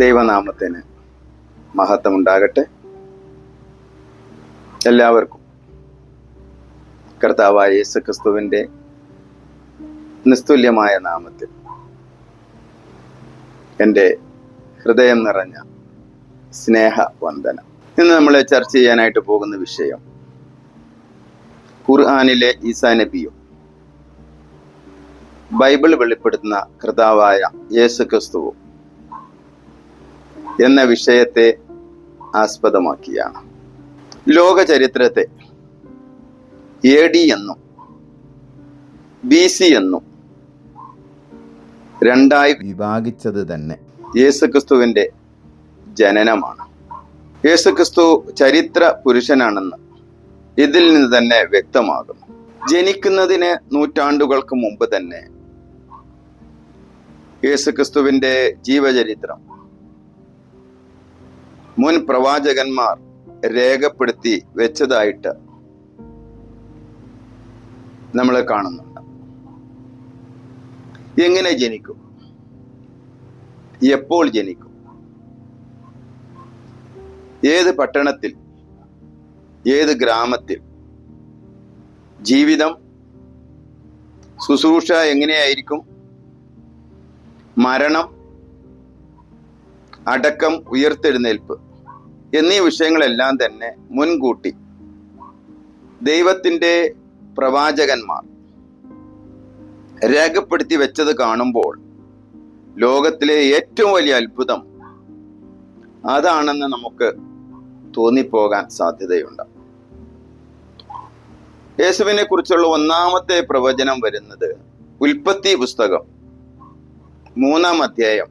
ദൈവനാമത്തിന് മഹത്വമുണ്ടാകട്ടെ. എല്ലാവർക്കും കർത്താവായ യേശുക്രിസ്തുവിൻ്റെ നിസ്തുല്യമായ നാമത്തിൽ എൻ്റെ ഹൃദയം നിറഞ്ഞ സ്നേഹവന്ദനം. ഇന്ന് നമ്മൾ ചർച്ച ചെയ്യാനായിട്ട് പോകുന്ന വിഷയം ഖുർആനിലെ ഈസാ നബിയും ബൈബിൾ വെളിപ്പെടുത്തുന്ന കർത്താവായ യേശുക്രിസ്തുവും എന്ന വിഷയത്തെ ആസ്പദമാക്കിയാണ്. ലോക ചരിത്രത്തെ AD എന്നും BC എന്നും രണ്ടായി വിഭാഗിച്ചത് തന്നെ യേശുക്രിസ്തുവിൻ്റെ ജനനമാണ്. യേശുക്രിസ്തു ചരിത്ര പുരുഷനാണെന്ന് ഇതിൽ നിന്ന് തന്നെ വ്യക്തമാകുന്നു. ജനിക്കുന്നതിന് നൂറ്റാണ്ടുകൾക്ക് മുമ്പ് തന്നെ യേശുക്രിസ്തുവിൻ്റെ ജീവചരിത്രം മുൻ പ്രവാചകന്മാർ രേഖപ്പെടുത്തി വെച്ചതായിട്ട് നമ്മൾ കാണുന്നുണ്ട്. എങ്ങനെ ജനിക്കും, എപ്പോൾ ജനിക്കും, ഏത് പട്ടണത്തിൽ, ഏത് ഗ്രാമത്തിൽ, ജീവിതം, ശുശ്രൂഷ എങ്ങനെയായിരിക്കും, മരണം, അടക്കം, ഉയർത്തെഴുന്നേൽപ്പ് എന്നീ വിഷയങ്ങളെല്ലാം തന്നെ മുൻകൂട്ടി ദൈവത്തിൻ്റെ പ്രവാചകന്മാർ രേഖപ്പെടുത്തി വെച്ചത് കാണുമ്പോൾ ലോകത്തിലെ ഏറ്റവും വലിയ അത്ഭുതം അതാണെന്ന് നമുക്ക് തോന്നിപ്പോകാൻ സാധ്യതയുണ്ട്. യേശുവിനെ കുറിച്ചുള്ള ഒന്നാമത്തെ പ്രവചനം വരുന്നത് ഉൽപ്പത്തി പുസ്തകം 3-ാം അധ്യായം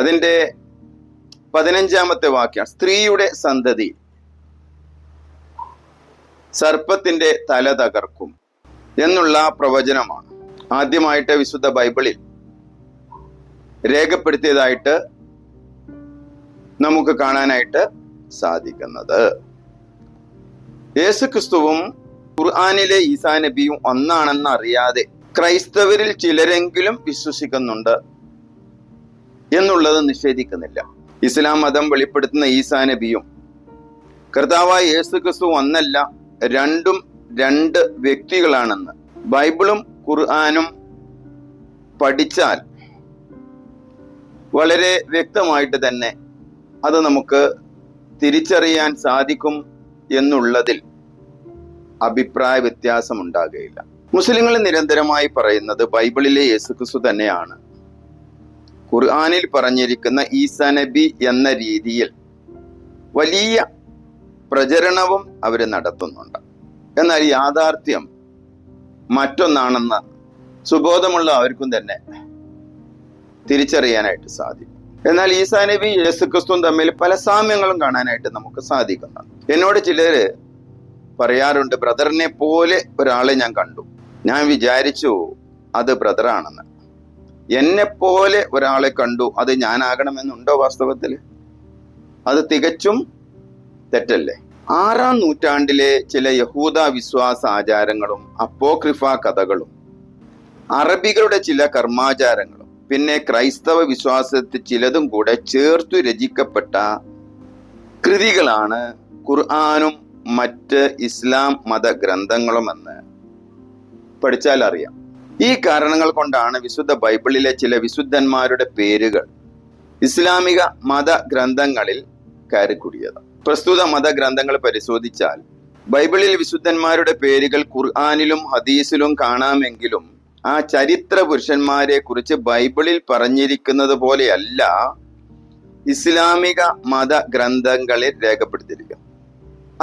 അതിൻ്റെ 15-ാമത്തെ വാക്യം. സ്ത്രീയുടെ സന്തതി സർപ്പത്തിന്റെ തല തകർക്കും എന്നുള്ള പ്രവചനമാണ് ആദ്യമായിട്ട് വിശുദ്ധ ബൈബിളിൽ രേഖപ്പെടുത്തിയതായിട്ട് നമുക്ക് കാണാനായിട്ട് സാധിക്കുന്നത്. യേശുക്രിസ്തുവും ഖുർആനിലെ ഈസാ നബിയും ഒന്നാണെന്ന് അറിയാതെ ക്രൈസ്തവരിൽ ചിലരെങ്കിലും വിശ്വസിക്കുന്നുണ്ട് എന്നുള്ളത് നിഷേധിക്കുന്നില്ല. ഇസ്ലാം മതം വെളിപ്പെടുത്തുന്ന ഈസാ നബിയും കർത്താവായ യേശുക്രിസ്തു ഒന്നല്ല, രണ്ടും രണ്ട് വ്യക്തികളാണെന്ന് ബൈബിളും ഖുർആനും പഠിച്ചാൽ വളരെ വ്യക്തമായിട്ട് തന്നെ അത് നമുക്ക് തിരിച്ചറിയാൻ സാധിക്കും എന്നുള്ളതിൽ അഭിപ്രായ വ്യത്യാസം ഉണ്ടാകുകയില്ല. മുസ്ലിങ്ങൾ നിരന്തരമായി പറയുന്നത് ബൈബിളിലെ യേശുക്രിസ്തു തന്നെയാണ് ഖുർആനിൽ പറഞ്ഞിരിക്കുന്ന ഈസാ നബി എന്ന രീതിയിൽ വലിയ പ്രചരണവും അവർ നടത്തുന്നുണ്ട്. എന്നാൽ യാഥാർത്ഥ്യം മറ്റൊന്നാണെന്ന് സുബോധമുള്ള അവർക്കും തന്നെ തിരിച്ചറിയാനായിട്ട് സാധിക്കും. എന്നാൽ ഈസാ നബി യേശുക്രിസ്തുവും തമ്മിൽ പല സാമ്യങ്ങളും കാണാനായിട്ട് നമുക്ക് സാധിക്കുന്നുണ്ട്. എന്നോട് ചിലര് പറയാറുണ്ട്, ബ്രദറിനെ പോലെ ഒരാളെ ഞാൻ കണ്ടു, ഞാൻ വിചാരിച്ചു അത് ബ്രദറാണെന്ന്. എന്നെ പോലെ ഒരാളെ കണ്ടു, അത് ഞാനാകണമെന്നുണ്ടോ? വാസ്തവത്തിൽ അത് തികച്ചും തെറ്റല്ലേ? 6-ാം നൂറ്റാണ്ടിലെ ചില യഹൂദ വിശ്വാസ ആചാരങ്ങളും അപ്പോക്രിഫ കഥകളും അറബികളുടെ ചില കർമാചാരങ്ങളും പിന്നെ ക്രൈസ്തവ വിശ്വാസത്തിൽ ചിലതും കൂടെ ചേർത്തു രചിക്കപ്പെട്ട കൃതികളാണ് ഖുർആനും മറ്റ് ഇസ്ലാം മതഗ്രന്ഥങ്ങളുമെന്ന് പഠിച്ചാൽ അറിയാം. ഈ കാരണങ്ങൾ കൊണ്ടാണ് വിശുദ്ധ ബൈബിളിലെ ചില വിശുദ്ധന്മാരുടെ പേരുകൾ ഇസ്ലാമിക മതഗ്രന്ഥങ്ങളിൽ കയറിക്കൂടിയത്. പ്രസ്തുത മതഗ്രന്ഥങ്ങൾ പരിശോധിച്ചാൽ ബൈബിളിൽ വിശുദ്ധന്മാരുടെ പേരുകൾ ഖുർആനിലും ഹദീസിലും കാണാമെങ്കിലും ആ ചരിത്ര പുരുഷന്മാരെ കുറിച്ച് ബൈബിളിൽ പറഞ്ഞിരിക്കുന്നത് പോലെയല്ല ഇസ്ലാമിക മതഗ്രന്ഥങ്ങളിൽ രേഖപ്പെടുത്തിയിരിക്കുന്നത്.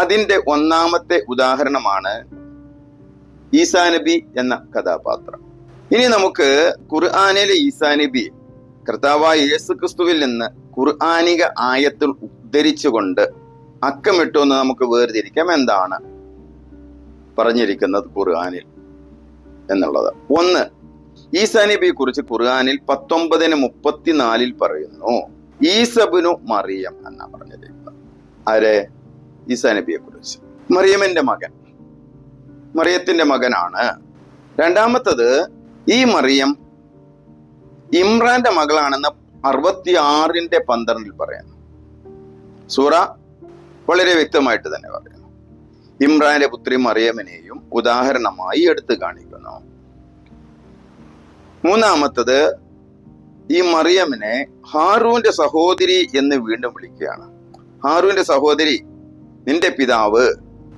അതിൻ്റെ ഒന്നാമത്തെ ഉദാഹരണമാണ് ഈസാ നബി എന്ന കഥാപാത്രം. ഇനി നമുക്ക് ഖുർആനിലെ ഈസാ നബി കർത്താവായ യേശുക്രിസ്തുവിൽ നിന്ന് ഖുർആനിക ആയത്തിൽ ഉദ്ധരിച്ചുകൊണ്ട് അക്കമിട്ടു എന്ന് നമുക്ക് വേർതിരിക്കാം. എന്താണ് പറഞ്ഞിരിക്കുന്നത് ഖുർആനിൽ എന്നുള്ളത്? ഒന്ന്, ഈസാ നബിയെ കുറിച്ച് ഖുർആനിൽ 19:34 പറയുന്നു, ഈസബിനു മറിയം എന്നാ പറഞ്ഞിരിക്കുന്നത്. ആരെ? ഈസാ നബിയെ കുറിച്ച്. മറിയമിന്റെ മകൻ, മറിയത്തിന്റെ മകനാണ്. രണ്ടാമത്തത്, ഈ മറിയം ഇമ്രാന്റെ മകളാണെന്ന് 66:12 പറയുന്നു. സൂറ വളരെ വ്യക്തമായിട്ട് തന്നെ പറയുന്നു. ഇമ്രാന്റെ പുത്രി മറിയമിനെയും ഉദാഹരണമായി എടുത്തു കാണിക്കുന്നു. മൂന്നാമത്തത്, ഈ മറിയമിനെ ഹാറൂന്റെ സഹോദരി എന്ന് വീണ്ടും വിളിക്കുകയാണ്. ഹാറൂന്റെ സഹോദരി, നിന്റെ പിതാവ്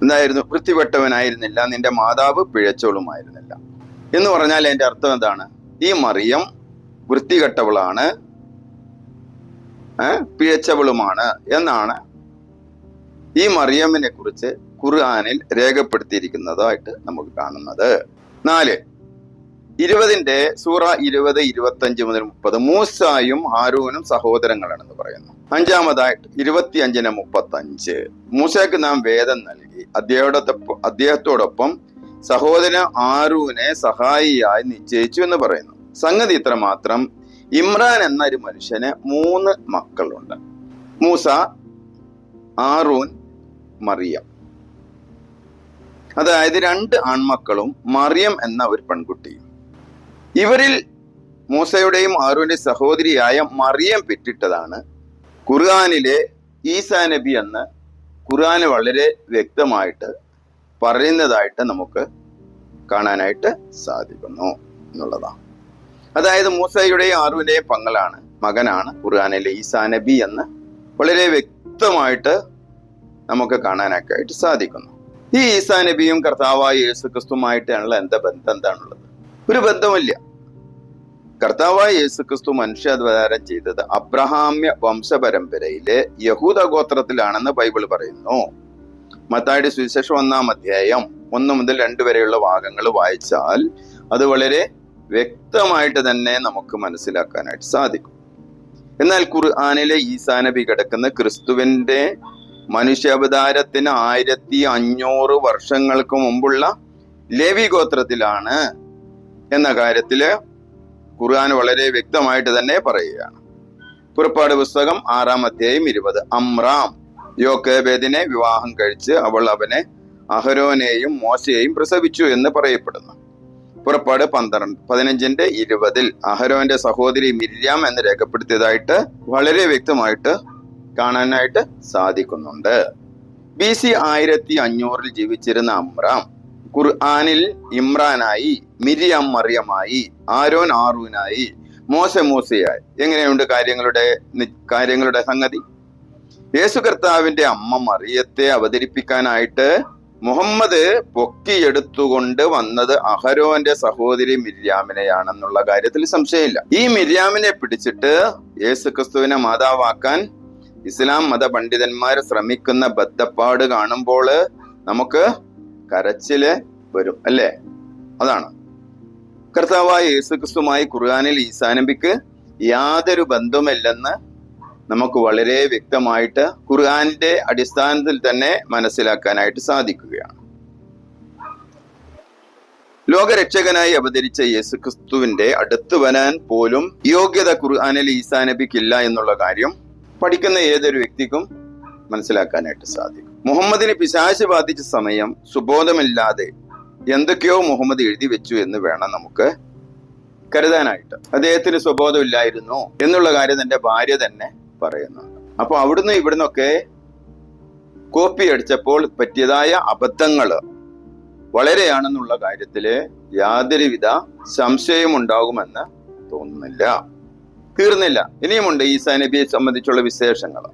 എന്തായിരുന്നു? വൃത്തിവെട്ടവനായിരുന്നില്ല, നിന്റെ മാതാവ് പിഴച്ചവളുമായിരുന്നില്ല എന്ന് പറഞ്ഞാൽ അതിന്റെ അർത്ഥം എന്താണ്? ഈ മറിയം വൃത്തികെട്ടവളാണ്, പിഴച്ചവളുമാണ് എന്നാണ് ഈ മറിയമ്മിനെ കുറിച്ച് ഖുർആനിൽ രേഖപ്പെടുത്തിയിരിക്കുന്നതായിട്ട് നമുക്ക് കാണുന്നത്. 4 സൂറ 20, 25 മുതൽ 30 മൂസായും ഹാരൂനും സഹോദരങ്ങളാണെന്ന് പറയുന്നു. 5-ാമതായിട്ട് 25-35 മൂസയ്ക്ക് നാം വേദം നൽകി, അദ്ദേഹത്തോടൊപ്പം സഹോദരൻ ഹാരൂനെ സഹായിയായി നിശ്ചയിച്ചു എന്ന് പറയുന്നു. സംഗതി ഇത്ര മാത്രം, ഇമ്രാൻ എന്ന ഒരു മനുഷ്യന് 3 മക്കളുണ്ട്. മൂസ, ഹാറൂൻ, മറിയം. അതായത് 2 ആൺമക്കളും മറിയം എന്ന ഒരു പെൺകുട്ടിയും. ഇവരിൽ മൂസയുടെയും ഹാറൂന്റെയും സഹോദരിയായ മറിയം പെറ്റിട്ടതാണ് ഖുർആനിലെ ഈസാ നബി എന്ന് ഖുർആന് വളരെ വ്യക്തമായിട്ട് പറയുന്നതായിട്ട് നമുക്ക് കാണാനായിട്ട് സാധിക്കുന്നു എന്നുള്ളതാണ്. അതായത് മൂസയുടെയും ഹാറൂന്റെയും മകനാണ് ഖുർആനിലെ ഈസാ നബി എന്ന് വളരെ വ്യക്തമായിട്ട് നമുക്ക് കാണാനൊക്കെ ആയിട്ട് സാധിക്കുന്നു. ഈ ഈസാ നബിയും കർത്താവായ യേശു ക്രിസ്തുമായിട്ടുള്ള ബന്ധം എന്താണുള്ളത്? ഒരു ബന്ധമില്ല. കർത്താവായ യേശു ക്രിസ്തു മനുഷ്യാവതാരം ചെയ്തത് അബ്രഹാമ്യ വംശപരമ്പരയിലെ യഹൂദ ഗോത്രത്തിലാണെന്ന് ബൈബിൾ പറയുന്നു. മത്തായിയുടെ സുവിശേഷം 1-ാം അധ്യായം 1 മുതൽ 2 വരെയുള്ള ഭാഗങ്ങൾ വായിച്ചാൽ അത് വളരെ വ്യക്തമായിട്ട് തന്നെ നമുക്ക് മനസ്സിലാക്കാനായിട്ട് സാധിക്കും. എന്നാൽ ഖുർആനിലെ ഈസാ നബി കിടക്കുന്ന ക്രിസ്തുവിന്റെ മനുഷ്യാവതാരത്തിന് 1500 വർഷങ്ങൾക്ക് മുമ്പുള്ള ലേവി ഗോത്രത്തിലാണ് എന്ന കാര്യത്തില് ഖുർആൻ വളരെ വ്യക്തമായിട്ട് തന്നെ പറയുകയാണ്. പുറപ്പാട് പുസ്തകം 6-ാം അധ്യായം 20 അമ്രാം യോക്കേബേദിനെ വിവാഹം കഴിച്ച് അവൾ അവനെ അഹരോനെയും മോശയെയും പ്രസവിച്ചു എന്ന് പറയപ്പെടുന്നു. പുറപ്പാട് 15:20 അഹരോന്റെ സഹോദരി മിര്യാം എന്ന് രേഖപ്പെടുത്തിയതായിട്ട് വളരെ വ്യക്തമായിട്ട് കാണാനായിട്ട് സാധിക്കുന്നുണ്ട്. BC 1500 ജീവിച്ചിരുന്ന അമ്രാം ഖുർആനിൽ ഇമ്രാനായി, മിര്യാം മറിയമായി, ആരോൻ ഹാറൂനായി, മോശ മൂസയായി. എങ്ങനെയുണ്ട് കാര്യങ്ങളുടെ സംഗതി? യേശു കർത്താവിന്റെ അമ്മ മറിയത്തെ അവതരിപ്പിക്കാനായിട്ട് മുഹമ്മദ് പൊക്കിയെടുത്തുകൊണ്ട് വന്നത് അഹരോന്റെ സഹോദരി മിര്യാമിനെയാണെന്നുള്ള കാര്യത്തിൽ സംശയമില്ല. ഈ മിര്യാമിനെ പിടിച്ചിട്ട് യേശു ക്രിസ്തുവിനെ മാതാവാക്കാൻ ഇസ്ലാം മത പണ്ഡിതന്മാർ ശ്രമിക്കുന്ന ബദ്ധപ്പാട് കാണുമ്പോൾ നമുക്ക് കരച്ചില് വരും, അല്ലേ? അതാണ് കർത്താവായ യേശു ക്രിസ്തുമായി ഖുർആനിൽ ഈസാ നബിക്ക് യാതൊരു ബന്ധവുമില്ലെന്ന് നമുക്ക് വളരെ വ്യക്തമായിട്ട് ഖുർആന്റെ അടിസ്ഥാനത്തിൽ തന്നെ മനസ്സിലാക്കാനായിട്ട് സാധിക്കുകയാണ്. ലോകരക്ഷകനായി അവതരിച്ച യേശു ക്രിസ്തുവിന്റെ അടുത്ത് വരാൻ പോലും യോഗ്യത ഖുർആനിൽ ഈസാ നബിക്കില്ല എന്നുള്ള കാര്യം പഠിക്കുന്ന ഏതൊരു വ്യക്തിക്കും മനസ്സിലാക്കാനായിട്ട് സാധിക്കും. മുഹമ്മദിന് പിശാച് ബാധിച്ച സമയം സുബോധമില്ലാതെ എന്തൊക്കെയോ മുഹമ്മദ് എഴുതി വെച്ചു എന്ന് വേണം നമുക്ക് കരുതാനായിട്ട്. അദ്ദേഹത്തിന് സ്വബോധമില്ലായിരുന്നു എന്നുള്ള കാര്യം തന്റെ ഭാര്യ തന്നെ പറയുന്നുണ്ട്. അപ്പൊ അവിടുന്ന് ഇവിടുന്നൊക്കെ കോപ്പി അടിച്ചപ്പോൾ പറ്റിയതായ അബദ്ധങ്ങള് വളരെയാണെന്നുള്ള കാര്യത്തില് യാതൊരുവിധ സംശയം ഉണ്ടാകുമെന്ന് തോന്നുന്നില്ല. തീർന്നില്ല, ഇനിയുമുണ്ട് ഈസാ നബിയെ സംബന്ധിച്ചുള്ള വിശേഷങ്ങൾ.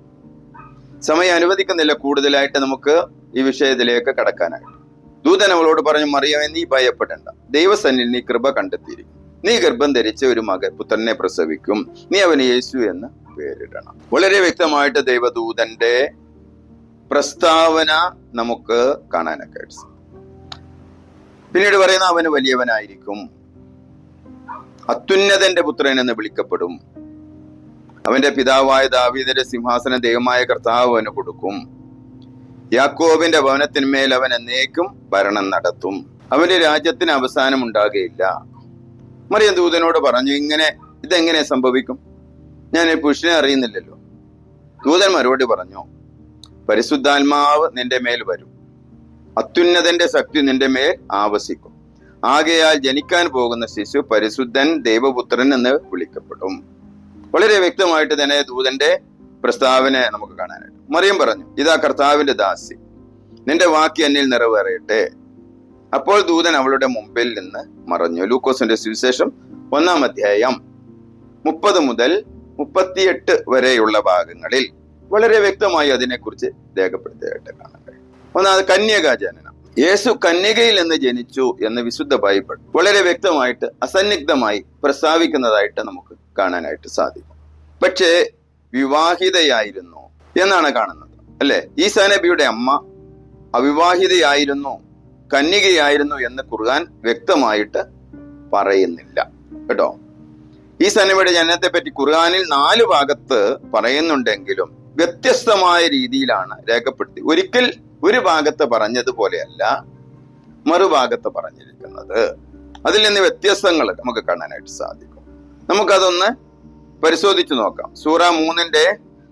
സമയം അനുവദിക്കുന്നില്ല കൂടുതലായിട്ട് നമുക്ക് ഈ വിഷയത്തിലേക്ക് കടക്കാനായിട്ട്. ദൂതൻ അവളോട് പറഞ്ഞു, മറിയമേ, നീ ഭയപ്പെടേണ്ട, ദൈവസന്നിധിയിൽ നീ കൃപ കണ്ടെത്തിയിരിക്കും. നീ ഗർഭം ധരിച്ച ഒരു പുത്രനെ പ്രസവിക്കും, നീ അവന് യേശു എന്ന് പേരിടണം. വളരെ വ്യക്തമായിട്ട് ദൈവദൂതന്റെ പ്രസ്താവന നമുക്ക് കാണാനൊക്കെ സാധിക്കും. പിന്നീട് പറയുന്ന അവന് വലിയവനായിരിക്കും, അത്യുന്നതന്റെ പുത്രൻ എന്ന് വിളിക്കപ്പെടും, അവന്റെ പിതാവായ ദാവീദിന്റെ സിംഹാസനം ദൈവമായ കർത്താവ് അവന് കൊടുക്കും, യാക്കോബിന്റെ ഭവനത്തിന്മേൽ അവൻ എന്നേക്കും ഭരണം നടത്തും, അവന്റെ രാജ്യത്തിന് അവസാനം ഉണ്ടാകുകയില്ല. മറിയം ദൂതനോട് പറഞ്ഞു, ഇതെങ്ങനെ സംഭവിക്കും? ഞാൻ ഈ പുരുഷനെ അറിയുന്നില്ലല്ലോ. ദൂതൻ മറുപടി പറഞ്ഞു, പരിശുദ്ധാത്മാവ് നിന്റെ മേൽ വരും, അത്യുന്നതന്റെ ശക്തി നിന്റെ മേൽ ആവസിക്കും, ആകയാൽ ജനിക്കാൻ പോകുന്ന ശിശു പരിശുദ്ധൻ ദൈവപുത്രൻ എന്ന് വിളിക്കപ്പെടും. വളരെ വ്യക്തമായിട്ട് തന്നെ ദൂതന്റെ പ്രസ്താവന നമുക്ക് കാണാനായിട്ട്. മറിയം പറഞ്ഞു, ഇതാ കർത്താവിന്റെ ദാസി, നിന്റെ വാക്ക് എന്നിൽ നിറവേറട്ടെ. അപ്പോൾ ദൂതൻ അവളുടെ മുമ്പിൽ നിന്ന് മറഞ്ഞു. ലൂക്കോസിന്റെ സുവിശേഷം 1-ാം അധ്യായം 30 മുതൽ 38 വരെയുള്ള ഭാഗങ്ങളിൽ വളരെ വ്യക്തമായി അതിനെക്കുറിച്ച് രേഖപ്പെടുത്തിയായിട്ട് കാണാൻ കഴിയും. ഒന്നാമത് കന്യകാജനനം. യേശു കന്യകയിൽ നിന്ന് ജനിച്ചു എന്ന് വിശുദ്ധ ബൈബിൾ വളരെ വ്യക്തമായിട്ട് അസന്നിഗ്ധമായി പ്രസ്താവിക്കുന്നതായിട്ട് നമുക്ക് കാണാനായിട്ട് സാധിക്കും. പക്ഷേ വിവാഹിതയായിരുന്നു എന്നാണ് കാണുന്നത്, അല്ലെ? ഈസാ നബിയുടെ അമ്മ അവിവാഹിതയായിരുന്നു, കന്യകയായിരുന്നു എന്ന് ഖുർആൻ വ്യക്തമായിട്ട് പറയുന്നില്ല കേട്ടോ. ഈസാ നബിയുടെ ജനനത്തെ പറ്റി ഖുർആനിൽ 4 ഭാഗത്ത് പറയുന്നുണ്ടെങ്കിലും വ്യത്യസ്തമായ രീതിയിലാണ് രേഖപ്പെടുത്തി. ഒരിക്കൽ ഒരു ഭാഗത്ത് പറഞ്ഞതുപോലെയല്ല മറുഭാഗത്ത് പറഞ്ഞിരിക്കുന്നത്. അതിൽ നിന്ന് വ്യത്യസ്തങ്ങൾ നമുക്ക് കാണാനായിട്ട് സാധിക്കും. നമുക്കതൊന്ന് പരിശോധിച്ചു നോക്കാം. സൂറ 3-ന്റെ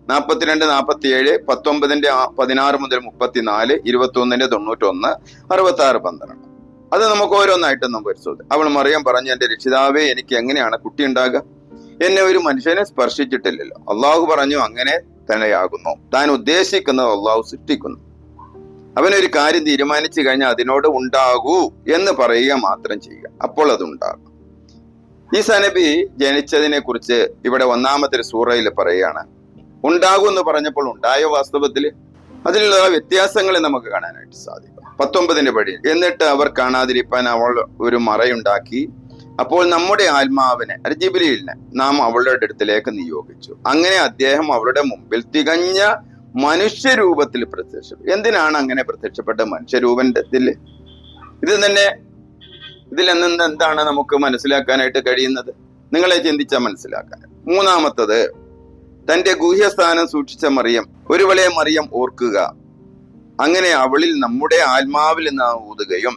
42, 47, 19-ന്റെ 16 മുതൽ 34, 21-ന്റെ 91, 66, 12. അത് നമുക്ക് ഓരോന്നായിട്ട് നമുക്ക് പരിശോധിക്കാം. അവൾ മറിയം പറഞ്ഞു, എന്റെ രക്ഷിതാവേ, എനിക്ക് എങ്ങനെയാണ് കുട്ടി ഉണ്ടാകുക? എന്നെ ഒരു മനുഷ്യനെ സ്പർശിച്ചിട്ടില്ലല്ലോ. അള്ളാഹു പറഞ്ഞു, അങ്ങനെ തന്നെയാകുന്നു. താൻ ഉദ്ദേശിക്കുന്നത് അള്ളാഹു സൃഷ്ടിക്കുന്നു. അവനൊരു കാര്യം തീരുമാനിച്ചു കഴിഞ്ഞാൽ അതിനോട് ഉണ്ടാകൂ എന്ന് പറയുക മാത്രം ചെയ്യുക, അപ്പോൾ അതുണ്ടാകും. ഈസാ നബി ജനിച്ചതിനെ കുറിച്ച് ഇവിടെ 1-ാമത്തെ സൂറയിൽ പറയുകയാണ്. ഉണ്ടാകൂ എന്ന് പറഞ്ഞപ്പോൾ ഉണ്ടായോ വാസ്തവത്തിൽ? അതിലുള്ള വ്യത്യാസങ്ങൾ നമുക്ക് കാണാനായിട്ട് സാധിക്കും. 19-ന്റെ പടി, എന്നിട്ട് അവർ കാണാതിരിപ്പാൻ അവൾ ഒരു മറയുണ്ടാക്കി. അപ്പോൾ നമ്മുടെ ആത്മാവിനെ, ജിബ്രീലിനെ, നാം അവളുടെ അടുത്തിലേക്ക് നിയോഗിച്ചു. അങ്ങനെ അദ്ദേഹം അവളുടെ മുമ്പിൽ തികഞ്ഞ മനുഷ്യരൂപത്തിൽ പ്രത്യക്ഷപ്പെട്ടു. എന്തിനാണ് അങ്ങനെ പ്രത്യക്ഷപ്പെട്ട മനുഷ്യരൂപത്തിൽ? ഇത് തന്നെ ഇതിൽ നിന്ന് എന്താണ് നമുക്ക് മനസ്സിലാക്കാനായിട്ട് കഴിയുന്നത്? നിങ്ങളെ ചിന്തിച്ചാൽ മനസ്സിലാക്കാൻ. 3-ാമത്തത്, തന്റെ ഗൂഹ്യസ്ഥാനം സൂക്ഷിച്ച മറിയം, ഒരുവളെ മറിയം ഓർക്കുക. അങ്ങനെ അവളിൽ നമ്മുടെ ആത്മാവിൽ നാം ഊതുകയും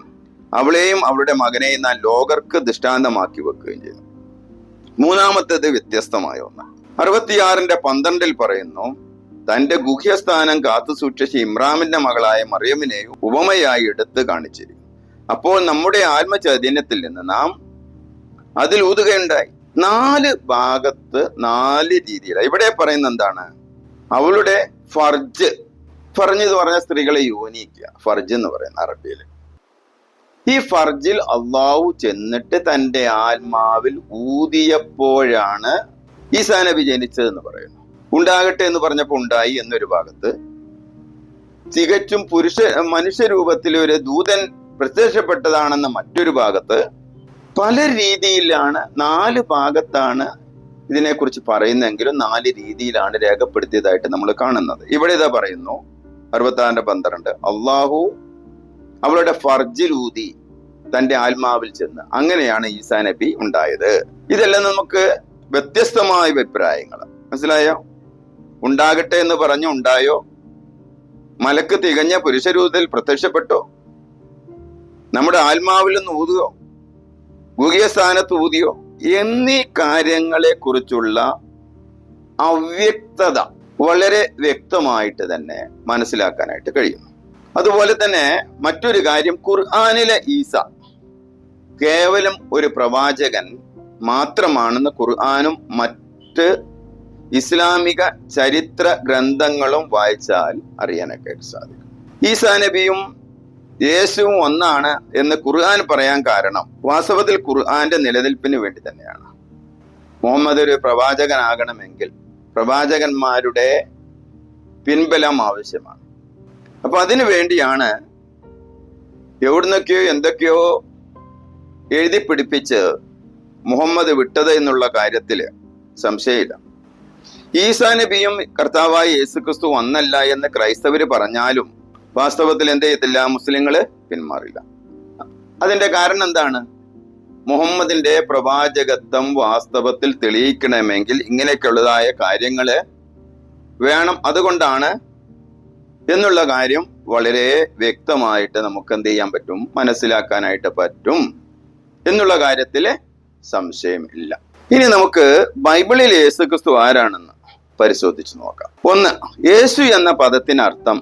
അവളെയും അവളുടെ മകനെയും നാം ലോകർക്ക് ദൃഷ്ടാന്തമാക്കി വെക്കുകയും ചെയ്തു. 3-ാമത്തേത് വ്യത്യസ്തമായ ഒന്ന്. 66-ന്റെ 12-ൽ പറയുന്നു, തന്റെ ഗുഹ്യസ്ഥാനം കാത്തു സൂക്ഷിച്ച ഇമ്രാമിന്റെ മകളായ മറിയമിനെയും ഉപമയായി എടുത്ത് കാണിച്ചിരിക്കും. അപ്പോൾ നമ്മുടെ ആത്മചൈതന്യത്തിൽ നിന്ന് നാം അതിൽ ഊതുകയുണ്ടായി. 4 ഭാഗത്ത് 4 രീതിയിലാണ്. ഇവിടെ പറയുന്ന എന്താണ്? അവളുടെ ഫർജ്. ഫർജ് എന്ന് പറഞ്ഞ സ്ത്രീകളെ യോനിക്കുക. ഫർജ് എന്ന് പറയുന്ന അറബിയിൽ. ഈ ഫർജിൽ അള്ളാഹു ചെന്നിട്ട് തന്റെ ആത്മാവിൽ ഊതിയപ്പോഴാണ് ഈസാ നബി ജനിച്ചതെന്ന് പറയുന്നു. ഉണ്ടാകട്ടെ എന്ന് പറഞ്ഞപ്പോൾ ഉണ്ടായി എന്നൊരു ഭാഗത്ത്, തികച്ചും മനുഷ്യരൂപത്തിൽ ഒരു ദൂതൻ പ്രത്യക്ഷപ്പെട്ടതാണെന്ന മറ്റൊരു ഭാഗത്ത്, പല രീതിയിലാണ് 4 ഭാഗത്താണ് ഇതിനെക്കുറിച്ച് പറയുന്നെങ്കിലും 4 രീതിയിലാണ് രേഖപ്പെടുത്തിയതായിട്ട് നമ്മൾ കാണുന്നത്. ഇവിടെ ഇതാ പറയുന്നു 66-ന്റെ 12, അള്ളാഹു അവളുടെ ഫർജിൽ ഊതി തന്റെ ആത്മാവിൽ ചെന്ന്, അങ്ങനെയാണ് ഈസാ നബി ഉണ്ടായത്. ഇതെല്ലാം നമുക്ക് വ്യത്യസ്തമായ അഭിപ്രായങ്ങൾ. മനസ്സിലായോ? ഉണ്ടാകട്ടെ എന്ന് പറഞ്ഞു ഉണ്ടായോ? മലക്ക് തികഞ്ഞ പുരുഷരൂപത്തിൽ പ്രത്യക്ഷപ്പെട്ടോ? നമ്മുടെ ആത്മാവിൽ നിന്ന് ഊതുകയോ? ഗുഹ്യസ്ഥാനത്ത് ഊതിയോ? എന്നീ കാര്യങ്ങളെ കുറിച്ചുള്ള അവ്യക്തത വളരെ വ്യക്തമായിട്ട് തന്നെ മനസ്സിലാക്കാനായിട്ട് കഴിയുന്നു. അതുപോലെ തന്നെ മറ്റൊരു കാര്യം, ഖുർആനിലെ ഈസ കേവലം ഒരു പ്രവാചകൻ മാത്രമാണെന്ന് ഖുർആനും മറ്റ് ഇസ്ലാമിക ചരിത്ര ഗ്രന്ഥങ്ങളും വായിച്ചാൽ അറിയാനൊക്കെ സാധിക്കും. ഈസാ നബിയും യേശുവും ഒന്നാണ് എന്ന് ഖുർആൻ പറയാൻ കാരണം വാസ്തവത്തിൽ ഖുർആന്റെ നിലനിൽപ്പിന് വേണ്ടി തന്നെയാണ്. മുഹമ്മദ് ഒരു പ്രവാചകനാകണമെങ്കിൽ പ്രവാചകന്മാരുടെ പിൻബലം ആവശ്യമാണ്. അപ്പൊ അതിനു വേണ്ടിയാണ് എവിടുന്നൊക്കെയോ എന്തൊക്കെയോ എഴുതി പിടിപ്പിച്ച് മുഹമ്മദ് വിട്ടത് എന്നുള്ള കാര്യത്തില് സംശയമില്ല. ഈസാ നബിയും കർത്താവായ യേശുക്രിസ്തു ഒന്നല്ല എന്ന് ക്രൈസ്തവര് പറഞ്ഞാലും വാസ്തവത്തിൽ എന്ത് ചെയ്യത്തില്ല? മുസ്ലിങ്ങള് പിന്മാറില്ല. അതിന്റെ കാരണം എന്താണ്? മുഹമ്മദിന്റെ പ്രവാചകത്വം വാസ്തവത്തിൽ തെളിയിക്കണമെങ്കിൽ ഇങ്ങനെയൊക്കെയുള്ളതായ കാര്യങ്ങള് വേണം. അതുകൊണ്ടാണ് എന്നുള്ള കാര്യം വളരെ വ്യക്തമായിട്ട് നമുക്ക് എന്ത് ചെയ്യാൻ പറ്റും? മനസ്സിലാക്കാനായിട്ട് പറ്റും എന്നുള്ള കാര്യത്തില് സംശയമില്ല. ഇനി നമുക്ക് ബൈബിളിൽ യേശുക്രിസ്തു ആരാണെന്ന് പരിശോധിച്ചു നോക്കാം. 1, യേശു എന്ന പദത്തിനർത്ഥം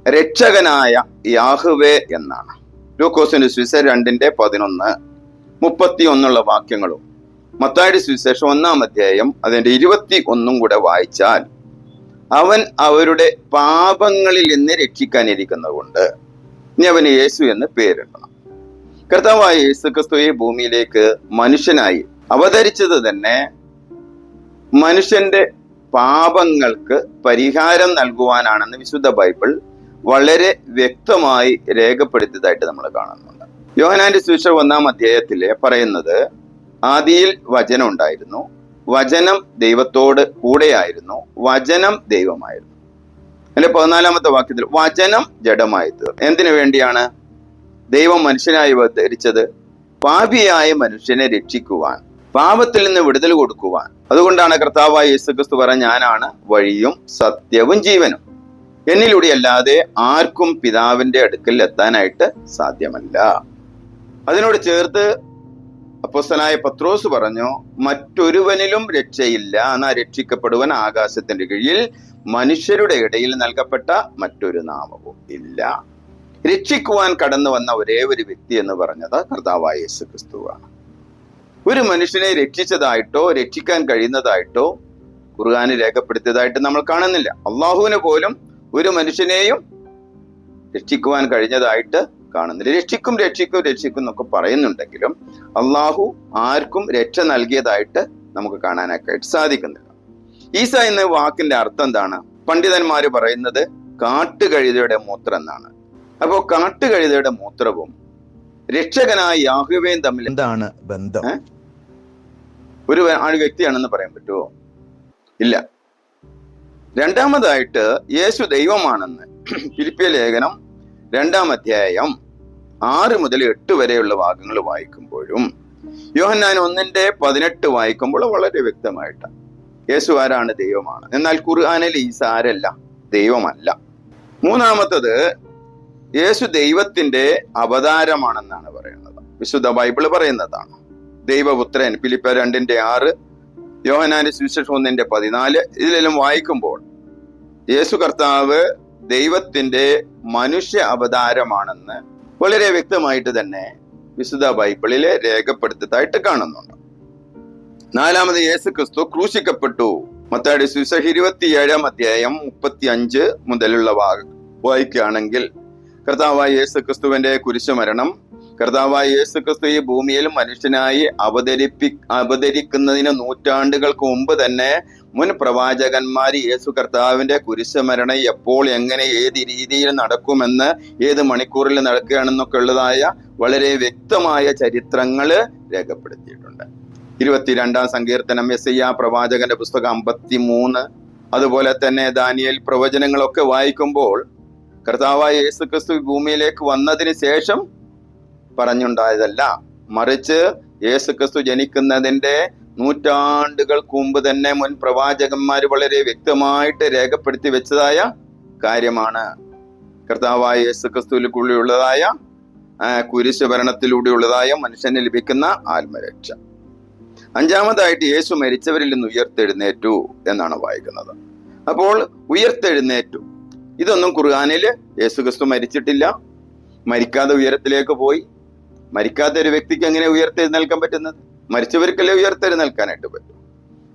രക്ഷകനായ യാഹ്വേ എന്നാണ്. ലൂക്കോസിന്റെ സുവിശേഷം 2-ന്റെ 11, 31 വാക്യങ്ങളും മത്തായിയുടെ സുവിശേഷം 1-ാം അധ്യായം അതിന്റെ 21 കൂടെ വായിച്ചാൽ, അവൻ അവരുടെ പാപങ്ങളിൽ നിന്ന് രക്ഷിക്കാനിരിക്കുന്നത് കൊണ്ട് ഇനി അവന് യേശു എന്ന് പേരിടണം. കർത്താവായ യേശു ക്രിസ്തു ഈ ഭൂമിയിലേക്ക് മനുഷ്യനായി അവതരിച്ചത് തന്നെ മനുഷ്യന്റെ പാപങ്ങൾക്ക് പരിഹാരം നൽകുവാനാണെന്ന് വിശുദ്ധ ബൈബിൾ വളരെ വ്യക്തമായി രേഖപ്പെടുത്തിയതായിട്ട് നമ്മൾ കാണുന്നുണ്ട്. യോഹന്നാന്റെ സുവിശേഷം 1-ാം അധ്യായത്തില് പറയുന്നത്, ആദിയിൽ വചനം ഉണ്ടായിരുന്നു, വചനം ദൈവത്തോട് കൂടെയായിരുന്നു, വചനം ദൈവമായിരുന്നു. അതിന്റെ 14-ാമത്തെ വാക്യത്തിൽ വചനം ജഡമായി തീർന്നു. എന്തിനു വേണ്ടിയാണ് ദൈവം മനുഷ്യനായി അവതരിച്ചത്? പാപിയായ മനുഷ്യനെ രക്ഷിക്കുവാൻ, പാപത്തിൽ നിന്ന് വിടുതൽ കൊടുക്കുവാൻ. അതുകൊണ്ടാണ് കർത്താവായ യേശുക്രിസ്തു പറഞ്ഞ, ഞാനാണ് വഴിയും സത്യവും ജീവനും, എന്നിലൂടെ അല്ലാതെ ആർക്കും പിതാവിന്റെ അടുക്കൽ എത്താനായിട്ട് സാധ്യമല്ല. അതിനോട് ചേർത്ത് അപ്പോസ്തലനായ പത്രോസ് പറഞ്ഞു, മറ്റൊരുവനിലും രക്ഷയില്ല, എന്നാ രക്ഷിക്കപ്പെടുവാൻ ആകാശത്തിന്റെ കീഴിൽ മനുഷ്യരുടെ ഇടയിൽ നൽകപ്പെട്ട മറ്റൊരു നാമവും ഇല്ല. രക്ഷിക്കുവാൻ കടന്നു വന്ന ഒരേ ഒരു വ്യക്തി എന്ന് പറഞ്ഞത് കർത്താവായ യേശുക്രിസ്തുവാണ്. ഒരു മനുഷ്യനെ രക്ഷിച്ചതായിട്ടോ രക്ഷിക്കാൻ കഴിയുന്നതായിട്ടോ ഖുർആനിൽ രേഖപ്പെടുത്തിയതായിട്ട് നമ്മൾ കാണുന്നില്ല. അള്ളാഹുവിന് പോലും ഒരു മനുഷ്യനെയും രക്ഷിക്കുവാൻ കഴിഞ്ഞതായിട്ട് കാണുന്നില്ല. രക്ഷിക്കും എന്നൊക്കെ പറയുന്നുണ്ടെങ്കിലും അള്ളാഹു ആർക്കും രക്ഷ നൽകിയതായിട്ട് നമുക്ക് കാണാനൊക്കെ സാധിക്കുന്നില്ല. ഈസ എന്ന വാക്കിന്റെ അർത്ഥം എന്താണ്? പണ്ഡിതന്മാര് പറയുന്നത് കാട്ടുകഴുതയുടെ മൂത്രം എന്നാണ്. അപ്പോ കാട്ടുകഴുതയുടെ മൂത്രവും രക്ഷകനായ യാഹ്വയും തമ്മിൽ എന്താണ് ബന്ധം? ഒരു വ്യക്തിയാണെന്ന് പറയാൻ പറ്റുമോ? ഇല്ല. രണ്ടാമതായിട്ട് യേശു ദൈവമാണെന്ന് ഫിലിപ്പിയ ലേഖനം 2-ാം അധ്യായം 6 മുതൽ 8 വരെയുള്ള ഭാഗങ്ങൾ വായിക്കുമ്പോഴും യോഹന്നാൻ 1:18 വായിക്കുമ്പോൾ വളരെ വ്യക്തമായിട്ട് യേശു ആരാണ്? ദൈവമാണ്. എന്നാൽ ഖുർആനിൽ ഈസ ആരല്ല? ദൈവമല്ല. മൂന്നാമത്തത്, യേശു ദൈവത്തിന്റെ അവതാരമാണെന്നാണ് പറയുന്നത്. വിശുദ്ധ ബൈബിള് പറയുന്നതാണ്. ദൈവപുത്രൻ ഫിലിപ്പിയർ 2:6, യോഹന്നാന്റെ സുവിശേഷം 1:14 ഇതിലെല്ലാം വായിക്കുമ്പോൾ യേശു കർത്താവ് ദൈവത്തിന്റെ മനുഷ്യ അവതാരമാണെന്ന് വളരെ വ്യക്തമായിട്ട് തന്നെ വിശുദ്ധ ബൈബിളില് രേഖപ്പെടുത്തിയതായിട്ട് കാണുന്നുണ്ട്. നാലാമത്, യേശു ക്രിസ്തു ക്രൂശിക്കപ്പെട്ടു. മത്തായിയുടെ സുവിശേഷം 27-ാം അധ്യായം 35 മുതലുള്ള ഭാഗം വായിക്കുകയാണെങ്കിൽ, കർത്താവായ യേശു ക്രിസ്തുവിന്റെ കുരിശുമരണം, കർത്താവായ യേശു ക്രിസ്തു ഈ ഭൂമിയിൽ മനുഷ്യനായി അവതരിക്കുന്നതിന് നൂറ്റാണ്ടുകൾക്ക് മുമ്പ് തന്നെ മുൻ പ്രവാചകന്മാർ യേശു കർത്താവിന്റെ കുരിശുമരണം എപ്പോൾ, എങ്ങനെ, ഏത് രീതിയിൽ നടക്കുമെന്ന്, ഏത് മണിക്കൂറിൽ നടക്കുകയാണെന്നൊക്കെ ഉള്ളതായ വളരെ വ്യക്തമായ ചരിത്രങ്ങള് രേഖപ്പെടുത്തിയിട്ടുണ്ട്. 22-ാം സങ്കീർത്തനം, യെശയ്യാ പ്രവാചകന്റെ പുസ്തകം 53, അതുപോലെ തന്നെ ദാനിയേൽ പ്രവചനങ്ങളൊക്കെ വായിക്കുമ്പോൾ കർത്താവായ യേശു ക്രിസ്തു ഭൂമിയിലേക്ക് വന്നതിന് ശേഷം പറഞ്ഞുണ്ടായതല്ല, മറിച്ച് യേശു ക്രിസ്തു ജനിക്കുന്നതിന്റെ നൂറ്റാണ്ടുകൾക്ക് മുമ്പ് തന്നെ മുൻ പ്രവാചകന്മാര് വളരെ വ്യക്തമായിട്ട് രേഖപ്പെടുത്തി വെച്ചതായ കാര്യമാണ്. കർത്താവായ യേശു ക്രിസ്തുവിലൂടെയുള്ളതായ കുരിശുഭരണത്തിലൂടെയുള്ളതായ മനുഷ്യന് ലഭിക്കുന്ന ആത്മരക്ഷ. അഞ്ചാമതായിട്ട്, യേശു മരിച്ചവരിൽ നിന്ന് ഉയർത്തെഴുന്നേറ്റു എന്നാണ് വായിക്കുന്നത്. അപ്പോൾ ഉയർത്തെഴുന്നേറ്റു, ഇതൊന്നും ഖുർആനില് യേശു ക്രിസ്തു മരിച്ചിട്ടില്ല, മരിക്കാതെ ഉയരത്തിലേക്ക് പോയി. മരിക്കാത്ത ഒരു വ്യക്തിക്ക് എങ്ങനെ ഉയർത്തെഴുന്നേൽക്കാൻ പറ്റുന്നത്? മരിച്ചവർക്കല്ലേ ഉയർത്തെഴുന്നേൽക്കാനായിട്ട് പറ്റും.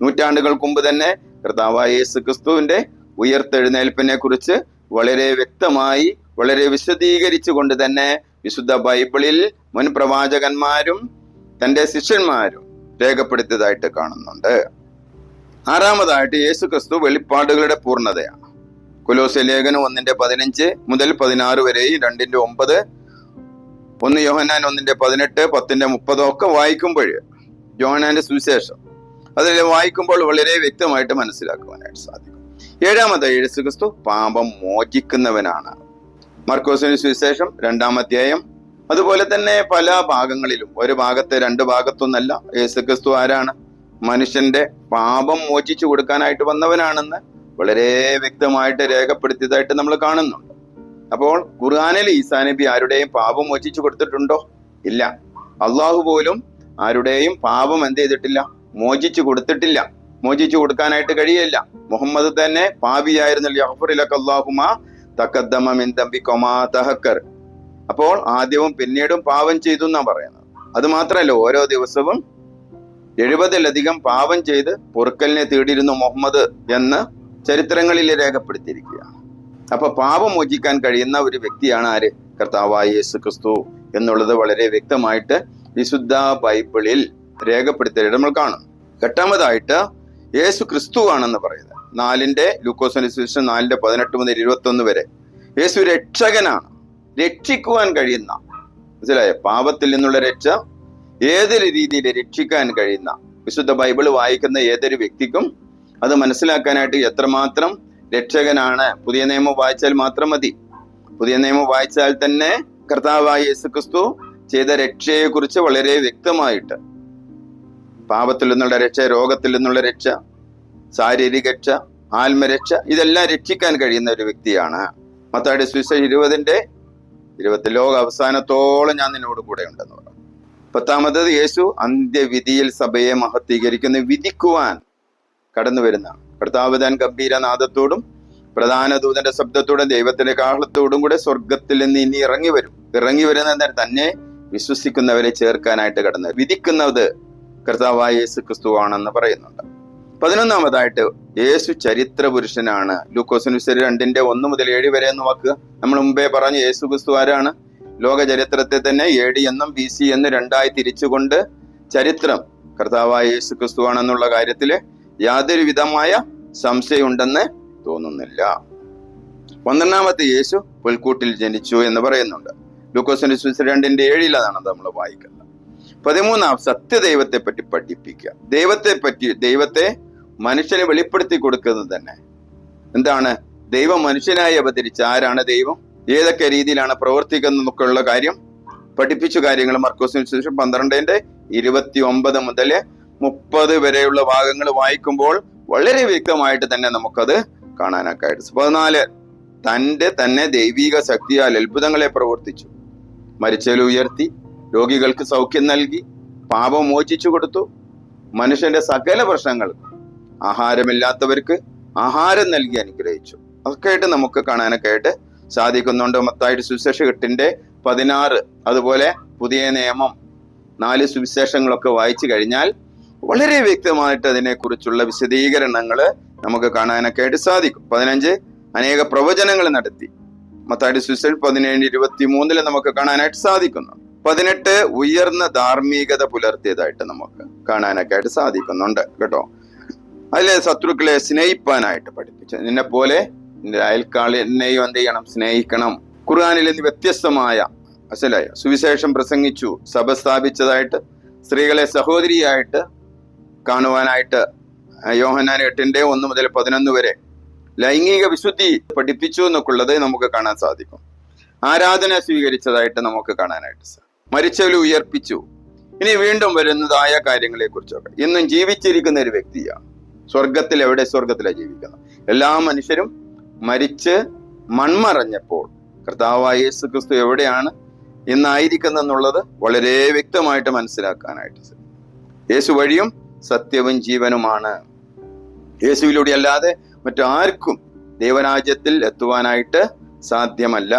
നൂറ്റാണ്ടുകൾക്ക് മുമ്പ് തന്നെ കർത്താവായ യേശു ക്രിസ്തുവിന്റെ ഉയർത്തെഴുന്നേൽപ്പിനെ കുറിച്ച് വളരെ വ്യക്തമായി, വളരെ വിശദീകരിച്ചു കൊണ്ട് തന്നെ വിശുദ്ധ ബൈബിളിൽ മുൻ പ്രവാചകന്മാരും തന്റെ ശിഷ്യന്മാരും രേഖപ്പെടുത്തിയതായിട്ട് കാണുന്നുണ്ട്. ആറാമതായിട്ട്, യേശു ക്രിസ്തു വെളിപ്പാടുകളുടെ പൂർണ്ണതയാണ്. കൊലോസ്യ ലേഖനം 1:15 മുതൽ 16 വരെയും 2:9, 1 യോഹന്നാൻ 1:18, 10:30 ഒക്കെ വായിക്കുമ്പോൾ, യോഹന്നാന്റെ സുവിശേഷം അതിൽ വായിക്കുമ്പോൾ വളരെ വ്യക്തമായിട്ട് മനസ്സിലാക്കുവാനായിട്ട് സാധിക്കും. ഏഴാമതായി, യേശു ക്രിസ്തു പാപം മോചിക്കുന്നവനാണ്. മർക്കോസിന്റെ സുവിശേഷം 2-ാം അധ്യായം, അതുപോലെ തന്നെ പല ഭാഗങ്ങളിലും, ഒരു ഭാഗത്ത് 2 ഭാഗത്തൊന്നല്ല, യേശു ക്രിസ്തു ആരാണ്? മനുഷ്യന്റെ പാപം മോചിച്ചു കൊടുക്കാനായിട്ട് വന്നവനാണെന്ന് വളരെ വ്യക്തമായിട്ട് രേഖപ്പെടുത്തിയതായിട്ട് നമ്മൾ കാണുന്നുണ്ട്. അപ്പോൾ ഖുർആനിൽ ഈസാ നബി ആരുടെയും പാപം മോചിച്ചു കൊടുത്തിട്ടുണ്ടോ? ഇല്ല. അള്ളാഹു പോലും ആരുടെയും പാപം എന്ത് ചെയ്തിട്ടില്ല? മോചിച്ചു കൊടുത്തിട്ടില്ല. മോചിച്ചു കൊടുക്കാനായിട്ട് കഴിയില്ല. മുഹമ്മദ് തന്നെ പാപിയായിരുന്നല്ലോ. അപ്പോൾ ആദ്യവും പിന്നീടും പാപം ചെയ്തു എന്നാ പറയുന്നത്. അത് മാത്രമല്ല, ഓരോ ദിവസവും 70-ലധികം പാപം ചെയ്ത് പൊറുക്കലിനെ തേടിയിരുന്നു മുഹമ്മദ് എന്ന് ചരിത്രങ്ങളിൽ രേഖപ്പെടുത്തിയിരിക്കുകയാണ്. അപ്പൊ പാപം മോചിക്കാൻ കഴിയുന്ന ഒരു വ്യക്തിയാണ് ആര്? കർത്താവായ യേശു ക്രിസ്തു എന്നുള്ളത് വളരെ വ്യക്തമായിട്ട് വിശുദ്ധ ബൈബിളിൽ രേഖപ്പെടുത്തിയിട്ട് നമ്മൾ കാണും. എട്ടാമതായിട്ട് യേശു ക്രിസ്തു ആണെന്ന് പറയുന്നത് ലൂക്കോസിന്റെ സുവിശേഷം 4:18 മുതൽ 21 വരെ യേശു രക്ഷകനാണ്, രക്ഷിക്കുവാൻ കഴിയുന്ന, മനസ്സിലായോ? പാപത്തിൽ നിന്നുള്ള രക്ഷ ഏതൊരു രീതിയിൽ രക്ഷിക്കാൻ കഴിയുന്ന വിശുദ്ധ ബൈബിൾ വായിക്കുന്ന ഏതൊരു വ്യക്തിക്കും അത് മനസ്സിലാക്കാനായിട്ട് എത്രമാത്രം രക്ഷകനാണ്. പുതിയ നിയമം വായിച്ചാൽ മാത്രം മതി. പുതിയ നിയമം വായിച്ചാൽ തന്നെ കർത്താവായ യേശു ക്രിസ്തു ചെയ്ത രക്ഷയെ കുറിച്ച് വളരെ വ്യക്തമായിട്ട്, പാപത്തിൽ നിന്നുള്ള രക്ഷ, രോഗത്തിൽ നിന്നുള്ള രക്ഷ, ശാരീരിക രക്ഷ, ആത്മരക്ഷ, ഇതെല്ലാം രക്ഷിക്കാൻ കഴിയുന്ന ഒരു വ്യക്തിയാണ്. മത്തായിയുടെ സുവിശേഷം 20:20 ലോക അവസാനത്തോളം ഞാൻ നിന്നോട് കൂടെ ഉണ്ടെന്ന് പറഞ്ഞു. 10-ാമത് യേശു അന്ത്യവിധിയിൽ സഭയെ മഹത്വീകരിക്കുന്ന, വിധിക്കുവാൻ കടന്നു വരുന്നതാണ്. കർത്താവ് താൻ ഗംഭീരനാദത്തോടും പ്രധാന ദൂതന്റെ ശബ്ദത്തോടും ദൈവത്തിന്റെ കാഹളത്തോടും കൂടെ സ്വർഗത്തിൽ നിന്ന് ഇനി ഇറങ്ങി വരും. ഇറങ്ങി വരുന്ന തന്നെ വിശ്വസിക്കുന്നവരെ ചേർക്കാനായിട്ട് കടന്നു. വിധിക്കുന്നത് കർത്താവായ യേശു ക്രിസ്തു ആണെന്ന് പറയുന്നുണ്ട്. 11-ാമതായിട്ട് യേശു ചരിത്ര പുരുഷനാണ്. ലൂക്കോസിന് 2:1 മുതൽ 7 വരെ എന്ന് വാക്കുക നമ്മൾ മുമ്പേ പറഞ്ഞു. യേശു ക്രിസ്തു ആരാണ്? ലോക ചരിത്രത്തെ തന്നെ AD എന്നും BC എന്ന് രണ്ടായി തിരിച്ചുകൊണ്ട് ചരിത്രം കർത്താവായ യേശു ക്രിസ്തു ആണെന്നുള്ള കാര്യത്തില് യാതൊരു വിധമായ സംശയം ഉണ്ടെന്ന് തോന്നുന്നില്ല. 12-ാമത്തെ യേശു പുൽക്കൂട്ടിൽ ജനിച്ചു എന്ന് പറയുന്നുണ്ട്. ലൂക്കോസിന്റെ 2:7 അതാണ് നമ്മൾ വായിക്കുന്നത്. 13-ാം സത്യദൈവത്തെ പറ്റി പഠിപ്പിക്കുക. ദൈവത്തെ മനുഷ്യനെ വെളിപ്പെടുത്തി കൊടുക്കുന്നത് തന്നെ എന്താണ്? ദൈവം മനുഷ്യനായി അവതരിച്ച ആരാണ് ദൈവം, ഏതൊക്കെ രീതിയിലാണ് പ്രവർത്തിക്കുന്നതൊക്കെയുള്ള കാര്യം പഠിപ്പിച്ച കാര്യങ്ങൾ മർക്കോസിന് സുവിശേഷം 12:29 മുതൽ 30 വരെയുള്ള ഭാഗങ്ങൾ വായിക്കുമ്പോൾ വളരെ വ്യക്തമായിട്ട് തന്നെ നമുക്കത് കാണാനൊക്കെ ആയിട്ട്. 14 തന്നെ ദൈവിക ശക്തിയാൽ അത്ഭുതങ്ങളെ പ്രവർത്തിച്ചു, മരിച്ചവരെ ഉയർത്തി, രോഗികൾക്ക് സൗഖ്യം നൽകി, പാപം മോചിച്ചു കൊടുത്തു, മനുഷ്യന്റെ സകല പ്രശ്നങ്ങൾക്കും ആഹാരമില്ലാത്തവർക്ക് ആഹാരം നൽകി അനുഗ്രഹിച്ചു. അതൊക്കെ ആയിട്ട് നമുക്ക് കാണാനൊക്കെ ആയിട്ട് സാധിക്കുന്നുണ്ട്. മത്തായിയുടെ സുവിശേഷം 8:16 അതുപോലെ പുതിയ നിയമം 4 സുവിശേഷങ്ങളൊക്കെ വായിച്ചു കഴിഞ്ഞാൽ വളരെ വ്യക്തമായിട്ട് അതിനെക്കുറിച്ചുള്ള വിശദീകരണങ്ങൾ നമുക്ക് കാണാനൊക്കെ ആയിട്ട് സാധിക്കും. 15 അനേക പ്രവചനങ്ങൾ നടത്തി. മത്തായിയുടെ സുവിശേഷം 17:23 നമുക്ക് കാണാനായിട്ട് സാധിക്കുന്നു. 18 ഉയർന്ന ധാർമ്മികത പുലർത്തിയതായിട്ട് നമുക്ക് കാണാനൊക്കെ ആയിട്ട് സാധിക്കുന്നുണ്ട് കേട്ടോ. അതിലെ ശത്രുക്കളെ സ്നേഹിപ്പാനായിട്ട് പഠിപ്പിച്ചു. നിന്നെ പോലെ നിന്റെ അയൽക്കാളിനെയും എന്ത് ചെയ്യണം? സ്നേഹിക്കണം. ഖുർആനിൽ നിന്ന് വ്യത്യസ്തമായ മനസ്സിലായ സുവിശേഷം പ്രസംഗിച്ചു, സഭ സ്ഥാപിച്ചതായിട്ട്, സ്ത്രീകളെ സഹോദരിയായിട്ട് കാണുവാനായിട്ട് യോഹന്നാൻ 8:1 മുതൽ 11 വരെ ലൈംഗിക വിശുദ്ധി പഠിപ്പിച്ചു എന്നൊക്കെയുള്ളത് നമുക്ക് കാണാൻ സാധിക്കും. ആരാധന സ്വീകരിച്ചതായിട്ട് നമുക്ക് കാണാനായിട്ട് സാധിക്കും. മരിച്ചവരെ ഉയർപ്പിച്ചു. ഇനി വീണ്ടും വരുന്നതായ കാര്യങ്ങളെ കുറിച്ചൊക്കെ ഇന്നും ജീവിച്ചിരിക്കുന്ന ഒരു വ്യക്തിയാണ്. സ്വർഗത്തിലാണ് ജീവിക്കുന്നത്. എല്ലാ മനുഷ്യരും മരിച്ച് മൺമറഞ്ഞപ്പോൾ കർത്താവായ യേശു ക്രിസ്തു എവിടെയാണ് ഇന്നായിരിക്കുന്നെന്നുള്ളത് വളരെ വ്യക്തമായിട്ട് മനസ്സിലാക്കാനായിട്ട് സാധിക്കും. യേശു വഴിയും സത്യവും ജീവനുമാണ്. യേശുവിലൂടെ അല്ലാതെ മറ്റാർക്കും ദൈവരാജ്യത്തിൽ എത്തുവാനായിട്ട് സാധ്യമല്ല.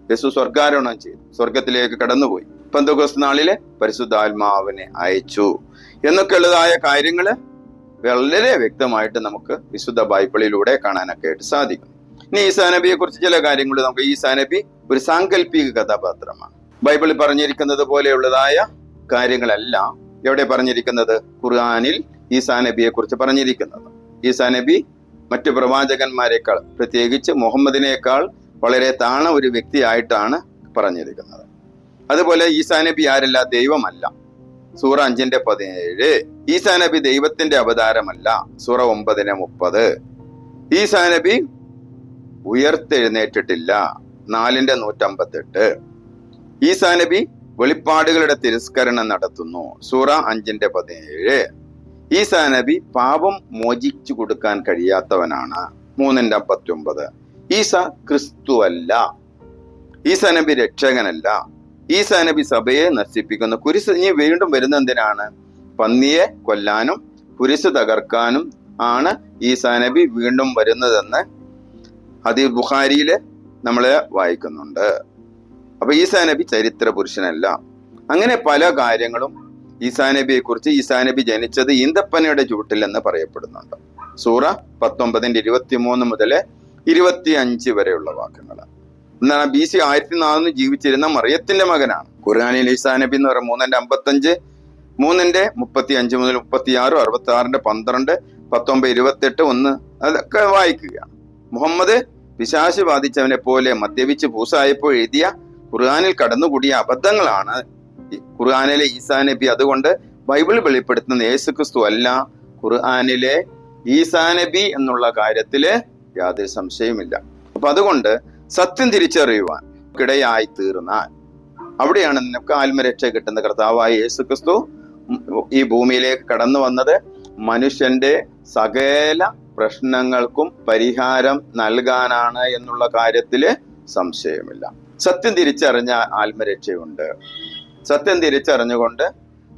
യേശു സ്വർഗാരോഹണം ചെയ്തു, സ്വർഗത്തിലേക്ക് കടന്നുപോയി, പെന്തക്കോസ്ത് നാളിലെ പരിശുദ്ധാത്മാവിനെ അയച്ചു എന്നൊക്കെയുള്ളതായ കാര്യങ്ങള് വളരെ വ്യക്തമായിട്ട് നമുക്ക് വിശുദ്ധ ബൈബിളിലൂടെ കാണാനൊക്കെ ആയിട്ട് സാധിക്കും. ഇനി ഈസാ നബിയെ കുറിച്ച് ചില കാര്യങ്ങൾ നമുക്ക്. ഈസാ നബി ഒരു സാങ്കല്പിക കഥാപാത്രമാണ്. ബൈബിളിൽ പറഞ്ഞിരിക്കുന്നത് പോലെയുള്ളതായ കാര്യങ്ങളെല്ലാം എവിടെ പറഞ്ഞിരിക്കുന്നത്? ഖുർആനിൽ ഈസാ നബിയെ കുറിച്ച് പറഞ്ഞിരിക്കുന്നത്. ഈസാ നബി മറ്റു പ്രവാചകന്മാരെക്കാൾ, പ്രത്യേകിച്ച് മുഹമ്മദിനേക്കാൾ വളരെ താണ ഒരു വ്യക്തിയായിട്ടാണ് പറഞ്ഞിരിക്കുന്നത്. അതുപോലെ ഈസാ നബി ആരല്ല? ദൈവമല്ല. സൂറ 5:17. ഈസാ നബി ദൈവത്തിന്റെ അവതാരമല്ല. സൂറ 9:30. ഈസാ നബി ഉയർത്തെഴുന്നേറ്റിട്ടില്ല. 4:158. ഈസാ നബി വെളിപ്പാടുകളുടെ തിരസ്കരണം നടത്തുന്നു. സൂറ 5:17. ഈസാ നബി പാപം മോചിച്ചു കൊടുക്കാൻ കഴിയാത്തവനാണ്. 3:59. ഈസാ ക്രിസ്തു അല്ല. ഈസാ നബി രക്ഷകനല്ല. ഈസാ നബി സഭയെ നശിപ്പിക്കുന്നു. കുരിശ് ഇനി വീണ്ടും വരുന്ന എന്തിനാണ്? പന്നിയെ കൊല്ലാനും കുരിശ് തകർക്കാനും ആണ് ഈസാ നബി വീണ്ടും വരുന്നതെന്ന് ഹദീസ് ബുഖാരിയില് നമ്മള് വായിക്കുന്നുണ്ട്. അപ്പൊ ഈസാ നബി ചരിത്ര പുരുഷനല്ല. അങ്ങനെ പല കാര്യങ്ങളും ഈസാ നബിയെ കുറിച്ച് ഈസാ നബി ജനിച്ചത് ഈന്തപ്പനയുടെ ചുവട്ടിൽ എന്ന് പറയപ്പെടുന്നുണ്ട്. സൂറ 19:23 മുതൽ 25 വരെയുള്ള വാക്യങ്ങൾ. എന്നാൽ BC 1400 ജീവിച്ചിരുന്ന മറിയത്തിന്റെ മകനാണ്. ഖുർആനിൽ ഈസാ നബി എന്ന് പറയുന്നത് 3:55, 3:35 മുതൽ 36, 66, 12, 19, 28, 1 അതൊക്കെ വായിക്കുകയാണ്. മുഹമ്മദ് പിശാച് ബാധിച്ചവനെ പോലെ മദ്യപിച്ച് പൂസായപ്പോൾ എഴുതിയ ഖുർആനിൽ കടന്നുകൂടിയ അബദ്ധങ്ങളാണ് ഖുർആനിലെ ഈസാ നബി. അതുകൊണ്ട് ബൈബിൾ വെളിപ്പെടുത്തുന്ന യേശുക്രിസ്തു അല്ല ഖുർആനിലെ ഈസാ നബി എന്നുള്ള കാര്യത്തില് യാതൊരു സംശയമില്ല. അപ്പൊ അതുകൊണ്ട് സത്യം തിരിച്ചറിയുവാൻ ഇടയായി തീർന്നാൽ അവിടെയാണ് നിനക്ക് ആത്മരക്ഷ കിട്ടുന്ന. കർത്താവായ യേശുക്രിസ്തു ഈ ഭൂമിയിലേക്ക് കടന്നു വന്നത് മനുഷ്യന്റെ സകല പ്രശ്നങ്ങൾക്കും പരിഹാരം നൽകാനാണ് എന്നുള്ള കാര്യത്തില് സംശയമില്ല. സത്യം തിരിച്ചറിഞ്ഞ ആത്മരക്ഷയുണ്ട്. സത്യം തിരിച്ചറിഞ്ഞുകൊണ്ട്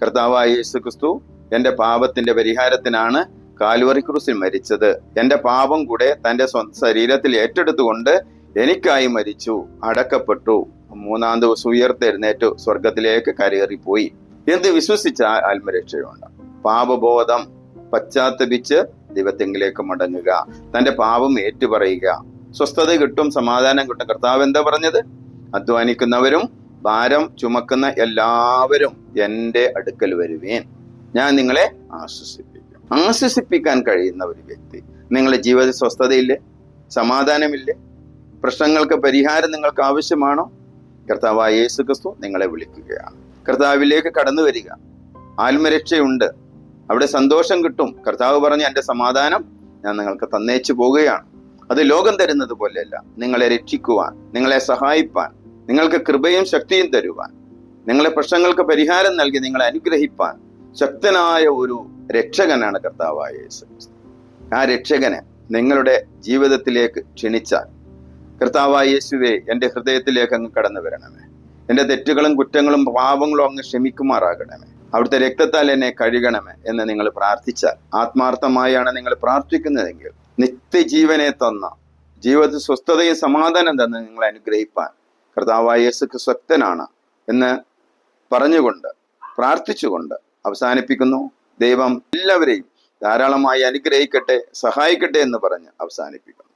കർത്താവായ യേശുക്രിസ്തു എന്റെ പാപത്തിന്റെ പരിഹാരത്തിനാണ് കാൽവറി ക്രൂസിൽ മരിച്ചത്. എന്റെ പാപം കൂടെ തന്റെ സ്വന്തം ശരീരത്തിൽ ഏറ്റെടുത്തുകൊണ്ട് എനിക്കായി മരിച്ചു, അടക്കപ്പെട്ടു, 3-ാം ദിവസം ഉയർത്തെഴുന്നേറ്റു, സ്വർഗത്തിലേക്ക് കരയേറിപ്പോയി എന്ന് വിശ്വസിച്ച ആത്മരക്ഷയുണ്ട്. പാപബോധം, പശ്ചാത്തപിച്ച് ദൈവത്തെങ്കിലേക്ക് മടങ്ങുക, തന്റെ പാപം ഏറ്റുപറയുക, സ്വസ്ഥത കിട്ടും, സമാധാനം കിട്ടും. കർത്താവ് എന്താ പറഞ്ഞത്? അധ്വാനിക്കുന്നവരും ഭാരം ചുമക്കുന്ന എല്ലാവരും എൻ്റെ അടുക്കൽ വരുവേൻ, ഞാൻ നിങ്ങളെ ആശ്വസിപ്പിക്കും. ആശ്വസിപ്പിക്കാൻ കഴിയുന്ന ഒരു വ്യക്തി. നിങ്ങളുടെ ജീവിതത്തിൽ സ്വസ്ഥതയില്ലേ? സമാധാനമില്ലേ? പ്രശ്നങ്ങൾക്ക് പരിഹാരം നിങ്ങൾക്ക് ആവശ്യമാണോ? കർത്താവായ യേശുക്രിസ്തു നിങ്ങളെ വിളിക്കുകയാണ്. കർത്താവിലേക്ക് കടന്നു വരിക. ആത്മരക്ഷയുണ്ട്, അവിടെ സന്തോഷം കിട്ടും. കർത്താവ് പറഞ്ഞ എൻ്റെ സമാധാനം ഞാൻ നിങ്ങൾക്ക് തന്നേച്ചു പോവുകയാണ്. അത് ലോകം തരുന്നത് പോലെയല്ല. നിങ്ങളെ രക്ഷിക്കുവാൻ, നിങ്ങളെ സഹായിപ്പാൻ, നിങ്ങൾക്ക് കൃപയും ശക്തിയും തരുവാൻ, നിങ്ങളെ പ്രശ്നങ്ങൾക്ക് പരിഹാരം നൽകി നിങ്ങളെ അനുഗ്രഹിപ്പാൻ ശക്തനായ ഒരു രക്ഷകനാണ് കർത്താവായ യേശുക്രിസ്തു. ആ രക്ഷകനെ നിങ്ങളുടെ ജീവിതത്തിലേക്ക് ക്ഷണിച്ചാൽ, കർത്താവായ യേശുവേ എൻ്റെ ഹൃദയത്തിലേക്ക് അങ്ങ് കടന്നു വരണമേ, എൻ്റെ തെറ്റുകളും കുറ്റങ്ങളും പാപങ്ങളും അങ്ങ് ക്ഷമിക്കുമാറാകണമേ, അവിടുത്തെ രക്തത്താൽ എന്നെ കഴുകണമേ എന്ന് നിങ്ങൾ പ്രാർത്ഥിച്ചാൽ, ആത്മാർത്ഥമായാണ് നിങ്ങൾ പ്രാർത്ഥിക്കുന്നതെങ്കിൽ, നിത്യജീവനെ തന്ന, ജീവിതത്തിൽ സ്വസ്ഥതയും സമാധാനം തന്ന് നിങ്ങളെ അനുഗ്രഹിപ്പാൻ കർത്താവായ യേശുക്രിസ്തു ശക്തനാണ് എന്ന് പറഞ്ഞുകൊണ്ട് പ്രാർത്ഥിച്ചുകൊണ്ട് അവസാനിപ്പിക്കുന്നു. ദൈവം എല്ലാവരെയും ധാരാളമായി അനുഗ്രഹിക്കട്ടെ, സഹായിക്കട്ടെ എന്ന് പറഞ്ഞ് അവസാനിപ്പിക്കുന്നു.